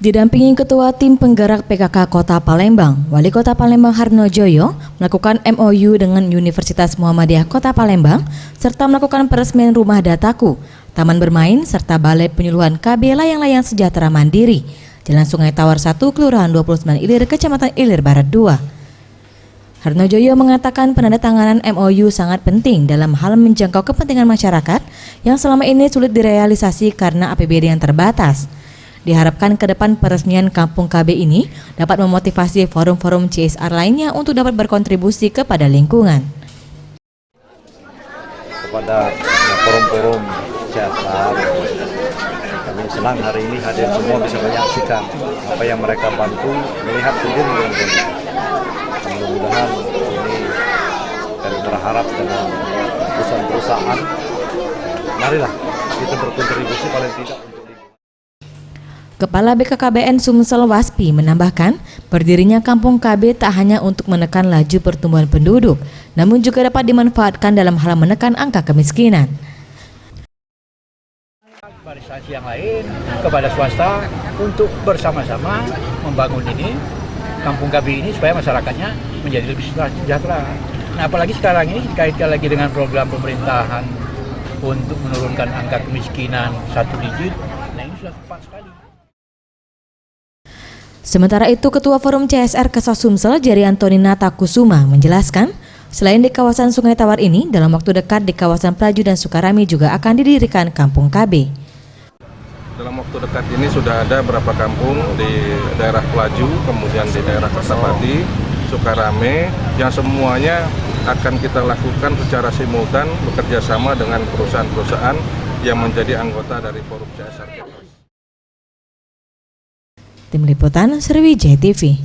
Didampingi Ketua Tim Penggerak PKK Kota Palembang, Wali Kota Palembang Harnojoyo melakukan MOU dengan Universitas Muhammadiyah Kota Palembang serta melakukan peresmian rumah dataku, taman bermain serta balai penyuluhan KB layang-layang sejahtera mandiri, Jalan Sungai Tawar 1, Kelurahan 29 Ilir, Kecamatan Ilir Barat 2. Harnojoyo mengatakan penandatanganan MOU sangat penting dalam hal menjangkau kepentingan masyarakat yang selama ini sulit direalisasi karena APBD yang terbatas. Diharapkan ke depan peresmian Kampung KB ini dapat memotivasi forum-forum CSR lainnya untuk dapat berkontribusi kepada lingkungan. Kepada forum-forum CSR, kami senang hari ini hadir semua bisa menyaksikan apa yang mereka bantu, melihat sendiri dengan mudah-mudahan ini kami berharap dengan perusahaan-perusahaan, marilah kita berkontribusi paling tidak untuk Kepala BKKBN Sumsel Waspi menambahkan, berdirinya Kampung KB tak hanya untuk menekan laju pertumbuhan penduduk, namun juga dapat dimanfaatkan dalam hal menekan angka kemiskinan. Instansi yang lain kepada swasta untuk bersama-sama membangun ini Kampung KB ini supaya masyarakatnya menjadi lebih sejahtera. Nah, apalagi sekarang ini dikaitkan lagi dengan program pemerintahan untuk menurunkan angka kemiskinan 1 digit. Nah, ini sudah tepat sekali. Sementara itu, Ketua Forum CSR Kesah Sumsel Jeriantoni Natakusuma menjelaskan, selain di kawasan Sungai Tawar ini, dalam waktu dekat di kawasan Pelaju dan Sukarami juga akan didirikan Kampung KB. Dalam waktu dekat ini sudah ada beberapa kampung di daerah Pelaju, kemudian di daerah Kertapati, Sukarame, yang semuanya akan kita lakukan secara simultan bekerja sama dengan perusahaan-perusahaan yang menjadi anggota dari Forum CSR. Tim Liputan Sriwijaya TV.